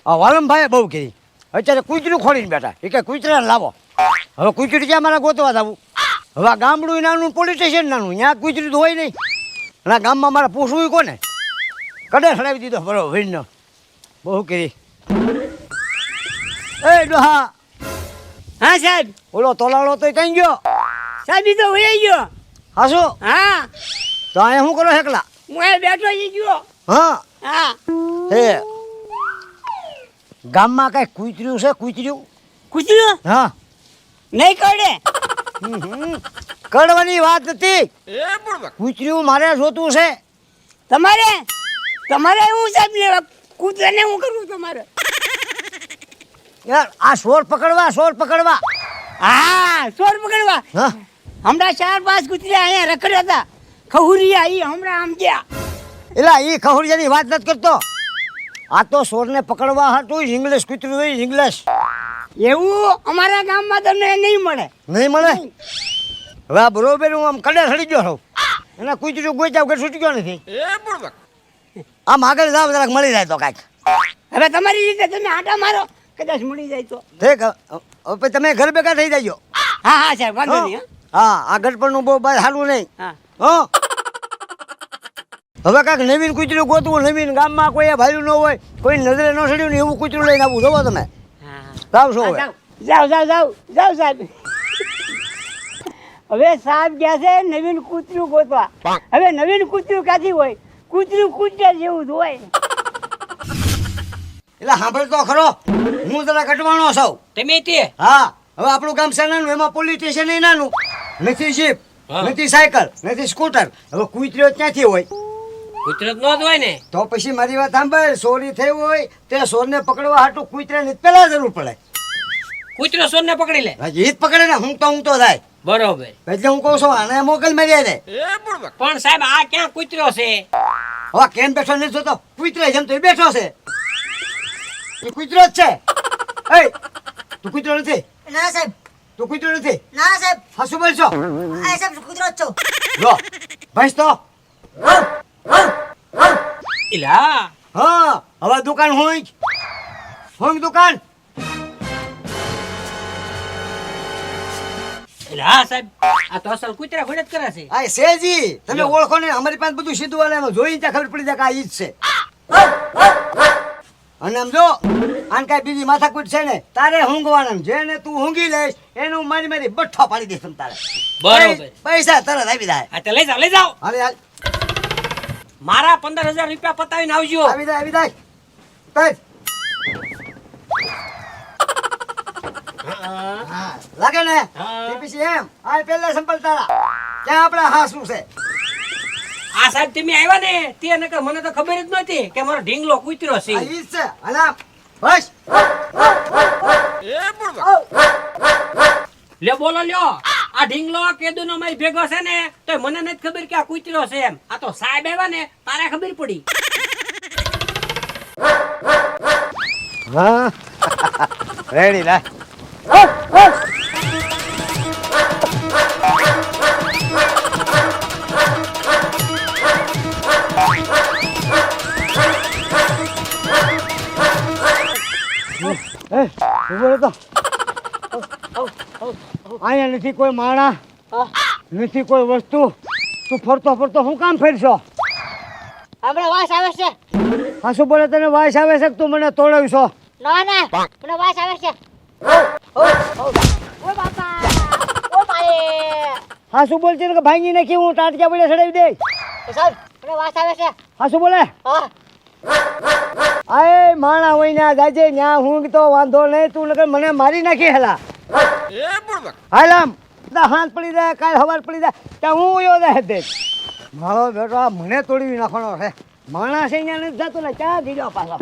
આ વાલમભાઈએ બહુ કીધી અત્યારે કૂતરું ખોલીને બેઠા એ કે કૂતરાને લાવો હવે કૂતરી ક્યાં મારે ગોતવા જવું હવે આ ગામડું નાનું પોલીસ સ્ટેશન નાનું ત્યાં કૂતરી તો હોય નહીં અને આ ગામમાં મારે પૂછવું કોને કડે સડાવી દીધો બરોબર વીરનો બહુ કીધી એ ડોહા હા સાહેબ ઓલો તોલાળો તો કઈ ગયો સાહેબ ઈ તો વહી ગયો હાસો હા તો અહીંયા શું કરો એકલા હું એ બેઠો ઈ ગયો હા હા એ ગામમાં કઈ કૂતર્યું છે કૂતર્યું કૂતરું હા નહીં કરડે કરવાની વાત નથી કૂતર્યું મારે જોતું છે તમારે તમારે હું સાહેબ લેવા કૂતરાને હું કરું તમારે યાર આ સોર પકડવા હા સોર પકડવા હા હમણાં 4-5 કૂતરા અહીંયા રખડ્યા હતા ખહુરિયા ઈ હમણાં આમ ગયા એલા એ ખહુરિયાની વાત નથી કરતો આ તો સોરને પકડવા હાટું ઇંગ્લિશ કૂતરું હોય ઇંગ્લિશ એવું અમારા ગામમાં તમને નહીં મળે નહીં મળે હવે આ બરોબર હું આમ કડે સડી ગયો છું એના કૂતરું ગોચ્યા વગર છૂટી ગયો નથી આમ આગળ જાવ જરાક મળી જાય તો કાંઈક હવે તમારી રીતે તમે આટા મારો કદાચ મળી જાય તો ઠીક હવે તમે ઘર ભેગા થઈ જાજો હા હા સાહેબ વાંધો નહીં હા આ ગઢપણનું બહુ બસ સારું નહીં હા હા હવે કાંઈક નવીન કૂતરું ગોતવું નવીન ગામમાં કોઈ ભાઈલું ન હોય કોઈ નજરે ન સડ્યું ને એવું કૂતરું લઈને આવું જોવો તમે જાવ છો હવે જાવ સાહેબ હવે સાહેબ ગયા છે નવીન કૂતરું ગોતવા હવે નવીન કૂતરું ક્યાંથી હોય કૂતરું કૂતરા જેવું જ હોય એટલે સાંભળ તો ખરો હું જરા કટવાણો છું તમે તે હા હવે આપણું ગામ છે નાનું એમાં પોલીસ સ્ટેશન એ નાનું નથી જીપ નથી સાયકલ નથી સ્કૂટર હવે કૂતરો ક્યાંથી હોય કુદરત નો જ હોય ને તો પછી મારી વાત સાંભળ ચોરી થઈ હોય તે ચોરને પકડવા હાટું કૂતરાની પેલા જરૂર પડે કૂતરો સોર ને પકડી લે હજી જ પકડે ને હું તો થાય બરોબર એટલે હું કહું છું આને મોકલ મારી દે પણ સાહેબ આ ક્યાં કૂતરો છે હવે કેમ બેઠો નથી જોતો કૂતરો જેમ તો એ બેઠો છે એ કૂતરો જ છે એ તું કૂતરો નથી ના સાહેબ તું કૂતરો નથી ના સાહેબ હા શું બોલશો આ સાહેબ કૂતરો જ છો લો ભાઈ તો ઇલા હા હવે દુકાન હોય દુકાન ઇલા સાહેબ આ તો અસલ કૂતરા ઘોડે જ કરે છે આ સેજી તમે ઓળખો ને અમારી પાસે બધું સીધું વાળા જોઈ ત્યાં ખબર પડી જાય કે આ ઈ જ છે અને આમ જો આને કાંઈ બીજી માથાકૂટ છે ને તારે ઊંઘવાના જેને તું ઊંઘી લઈશ એનું મારી બઠ્ઠો પાડી દઈશ તમ તારે બરોબર પૈસા તરત આવી જાય આ તો લઈ જાઓ હાલે હાલ મારા 15,000 રૂપિયા પતાવીને આવજો આવી જાય કઈ હા લાગે ને તે પછી એમ આ પેલા સંપલ તારા ક્યાં આપડા હા શું છે આ સાહેબ તમે આવ્યા ને તે નકર મને તો ખબર જ નહોતી કે મારો ઢીંગલો કૂતરો છે આ ઈ જ છે હાલા બસ લે બોલો લ્યો આ ઢીંગલો કેદુનો મારી ભેગો છે ને તો મને નથી ખબર કે આ કૂતરો છે એમ આ તો સાહેબ આવ્યા ને તારે ખબર પડી હા રેડી લા અહીંયા નથી કોઈ માણા નથી કોઈ વસ્તુ તું ફરતો હું કામ ફેરશો આપણે વાસ આવે છે હા શું બોલે તને વાસ આવે છે કે તું મને તોડાવશો ના મને વાસ આવે છે ઓ બાપા ઓ મારે હા શું બોલતી કે ભાંગી નાખી હું ટાટક્યા પડે ચડાવી દે સાહેબ મને વાસ આવે છે હા શું બોલે હા આય માણા હોય ના જાજે ન્યા હું તો વાંધો નહીં તું નકર મને મારી નાખી હેલા હાલ આમ હાથ પડી જાય કાલ હવાર પડી જાય ત્યાં હું યો જાય દે મારો બેટો આ મને તોડી નાખવાનો છે માણા છે અહીંયા નથી જતો ને ક્યાં દીધો પાછો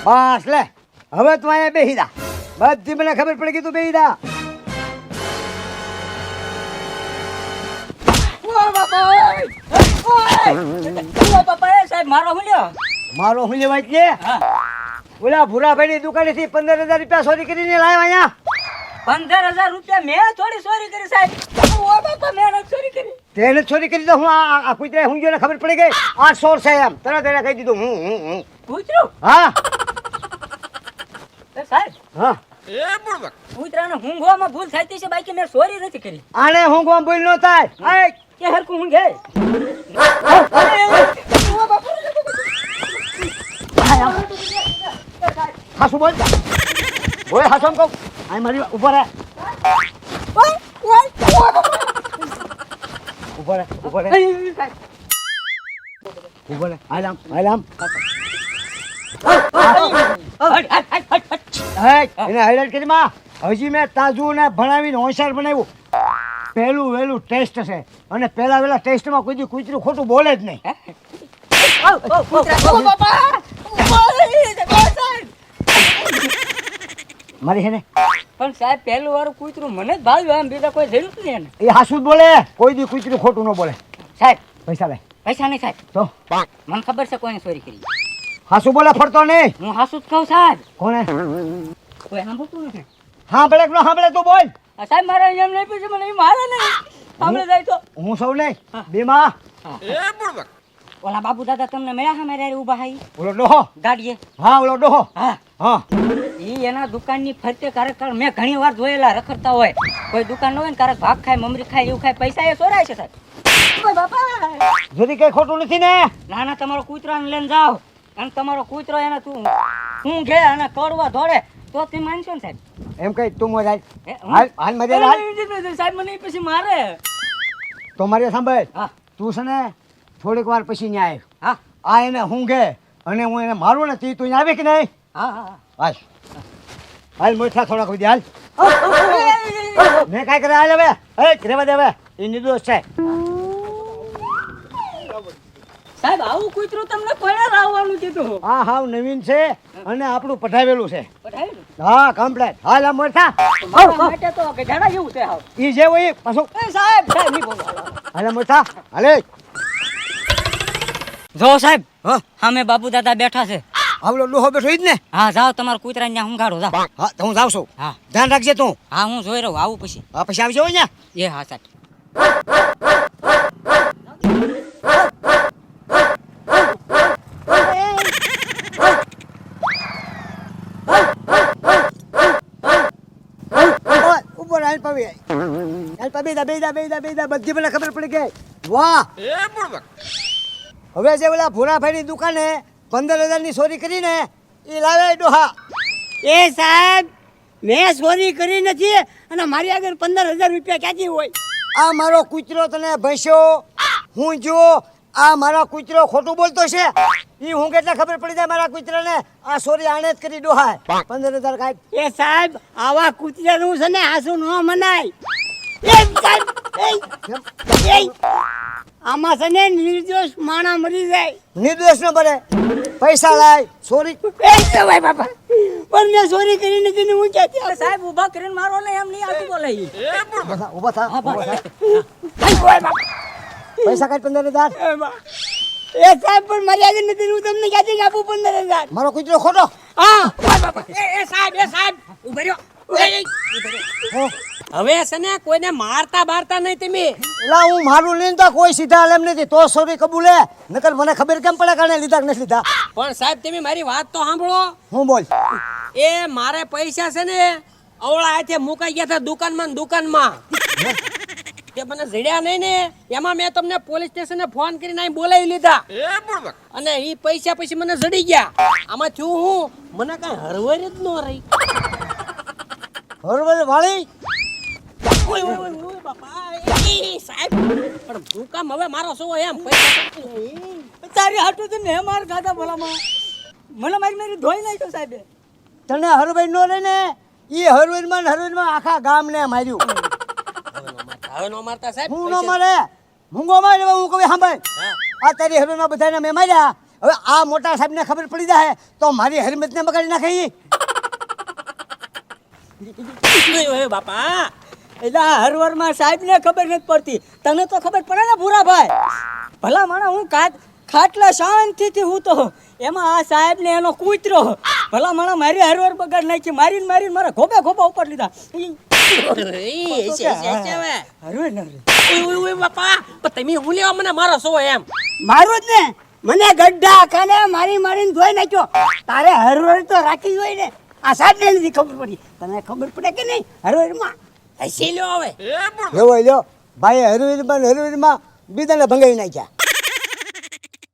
બસ લે હવે તું અહીંયા બેસી જા બધી મને ખબર પડી ગઈ તું બેસી જા ઓ બાપા સાહેબ મારો મળ્યો મારો હું લેવાય છે ઓલા ભૂરાભાઈની દુકાનેથી 15,000 રૂપિયા ચોરી કરીને લાવ્યા અહીંયા 15,000 રૂપિયા મેં થોડી ચોરી કરી સાહેબ ઓ બાપા મેં નથી ચોરી કરી તેને જ ચોરી કરી તો હું આ કૂતરા હું જોઈને ખબર પડી ગઈ આ ચોર છે એમ તરત એને કહી દીધું હું કૂતરું હા એ સાહેબ હા કૂતરાને ઊંઘવામાં ભૂલ થતી છે બાકી મેં ચોરી નથી કરી આને હું ગોમ ભૂલ ન થાય આય કે હરકું ઊંઘે હાસુ બોલ બોય હાસમ કહું આય મારી ઉપર રહે ઉપર રહે ઉપર રહે ઉપર રહે આલામ એને હાઈલાઇટ કરી માં હજી મેં તાજુ ને ભણાવીને હોશિયાર બનાવ્યું પહેલું વહેલું ટેસ્ટ છે અને પહેલા વહેલા ટેસ્ટમાં કોઈ દી કૂતરું ખોટું બોલે જ નહીં મારી હેને પણ સાહેબ પહેલું વાળું કૂતરું મને જ ભાવ્યું એમ બીજા કોઈ જરૂર નહીં એને એ હાસુ જ બોલે કોઈ દી કૂતરું ખોટું ન બોલે સાહેબ પૈસા લે પૈસા નહીં સાહેબ તો મને ખબર છે કોઈને ચોરી કરી હાસુ બોલે ફરતો નહીં હું હાસુ જ કહું સાહેબ કોને કોઈ સાંભળતું નથી સાંભળે કે ન સાંભળે તું બોલ આ સાહેબ મારા એમ નહીં પૂછે મને એ મારે નહીં સાંભળે જાય તો હું સૌ નહીં બેમાં ઓલા બાબુ દાદા તમને મળ્યા હા મારે ઊભા હાઈ ઓલો ડોહો ગાડીએ હા ઓલો ડોહો હા હા ઈ એના દુકાનની ફરતે કારક મેં ઘણી વાર જોયેલા રખડતા હોય કોઈ દુકાન ન હોય ને કારક ભાગ ખાય મમરી ખાય એવું ખાય પૈસા એ ચોરાય છે સાહેબ ઓય બાપા જરી કઈ ખોટું નથી ને ના ના તમારો કૂતરાને લઈને જાઓ અને તમારો કૂતરો એને તું હું ઘે અને કડવા ધોડે તો તમે માનશો ને સાહેબ એમ કઈ તું મોજ હે, હું? હાલ હાલ મજા હાલ સાહેબ મને ઈ પછી મારે તો મારી સાંભળ હા તું છે ને થોડીક વાર પછી ન્યાય હા આ એને ઊંઘે અને હું એને મારું ને તી તું આવે કે નહીં હા હા હાલ હાલ મોટા થોડાક સુધી હાલ મેં કાંઈ કરે હાલ હવે રેવા દે હવે એ નિર્દોષ છે સાહેબ આવું કૂતરું તમને કોણે લાવવાનું કીધું હા હાવ નવીન છે અને આપણું પઠાવેલું છે પઢાયેલું? હા કમ્પ્લેટ હાલ આ મોટા મારા માટે તો ગધાડા જેવું છે હાવ ઈ જે હોય પાછું એ સાહેબ સાહેબ નહીં બોલો હાલ મોટા હાલે જો સાહેબ હા હા મેં બાબુ દાદા બેઠા છે આવલો ડોહો બેઠો ઈ જ ને હા જાઓ તમારા કૂતરાને ત્યાં ઊંઘાડો જાઓ હા તો હું જાઉં છું હા ધ્યાન રાખજે તું હા હું જોઈ રહ્યો આવું પછી હા પછી આવજો હોય ને એ હા સાહેબ ઉપર હાલ પાવી હાલ પાવી બેદા બધી મને ખબર પડી ગઈ વાહ હવે જે ઓલા ભૂરાભાઈની દુકાને 15,000ની ચોરી કરીને એ લાવે ડોહા એ સાહેબ મેં ચોરી કરી નથી અને મારી આગળ 15,000 રૂપિયા ક્યાંથી હોય આ મારો કૂતરો તને ભેંસ્યો હું જો આ મારા કૂતરો ખોટું બોલતો છે ઈ હું કેટલા ખબર પડી જાય મારા કૂતરાને આ ચોરી આણે જ કરી ડોહા 15,000 કાંઈ એ સાહેબ આવા કૂતરાનું છે ને હાસુ ન મનાય એ સાહેબ એ આમાં છે ને નિર્દોષ માણા મરી જાય નિર્દોષ ન બને પૈસા લાય ચોરી એ ભાઈ બાપા પણ મેં ચોરી કરી નથી ને હું ક્યાંથી સાહેબ ઊભા કરીને મારો ને એમ નહીં આવતું બોલે ઉભા થા પૈસા કાઢ 15,000 એ સાહેબ પણ મારી આગળ નથી હું તમને ક્યાંથી આપું 15,000 મારો કૂતરો ખોટો હા એ સાહેબ ઉભા રહ્યો હવે છે ને કોઈને મારતા બારતા નહીં તમે એલા હું મારું લઈને તો કોઈ સીધા હાલ એમ નથી તો સોરી કબૂલે નકર મને ખબર કેમ પડે કાને લીધા કે નથી લીધા પણ સાહેબ તમે મારી વાત તો સાંભળો હું બોલ એ મારે પૈસા છે ને અવળા હાથે મુકાઈ ગયા હતા દુકાનમાં તે મને જડ્યા નહીં ને એમાં મેં તમને પોલીસ સ્ટેશને ફોન કરીને અહીં બોલાવી લીધા અને એ પૈસા પછી મને જડી ગયા આમાં થયું હું મને કઈ હરવર જ ન રહી બરોબર વાળી ઓય બાપા એ સાહેબ પણ ભૂકામ હવે મારો શું હોય એમ પૈસા તારી હાટું તો મેં માર ખાધા ભલામાં મને મારી ધોઈ નાખ્યો સાહેબ તને હરભાઈ નો રે ને ઈ હરવીરમાં આખા ગામને માર્યું હવે નો મારતા સાહેબ હું નો મારે મૂંગો મારે હું કહું સાંભળ આ તારી હરવીરમાં બધાને મેં માર્યા હવે આ મોટા સાહેબને ખબર પડી જાય તો મારી હરમતને બગાડી નાખે ઈ. ઓય બાપા એટલે હરવરમાં સાહેબ ને ખબર નથી પડતી તને તો ખબર પડે ને ભૂરા ભાઈ ભલા માણા હું ખાટલા શાંતિથી હું તો એમાં આ સાહેબ ને એનો કૂતરો ભલા મને મારી હરવાર બગાડ નાખી મારીને મારા ખોપા ઉપર લીધા હરવાર ના રે. બાપા પણ તમે હું લેવા મને મારો છો એમ મારું જ ને મને ગड्ढा ખાને મારીને ધોઈ નાખ્યો તારે હરવાર તો રાખી હોય ને આ સાહેબ ને નથી ખબર પડી તને ખબર પડે કે નહીં હરવારમાં હસી લ્યો હવે લેવો લ્યો ભાઈ હરવીરમાં બીજાને ભંગાઈ નાખ્યા.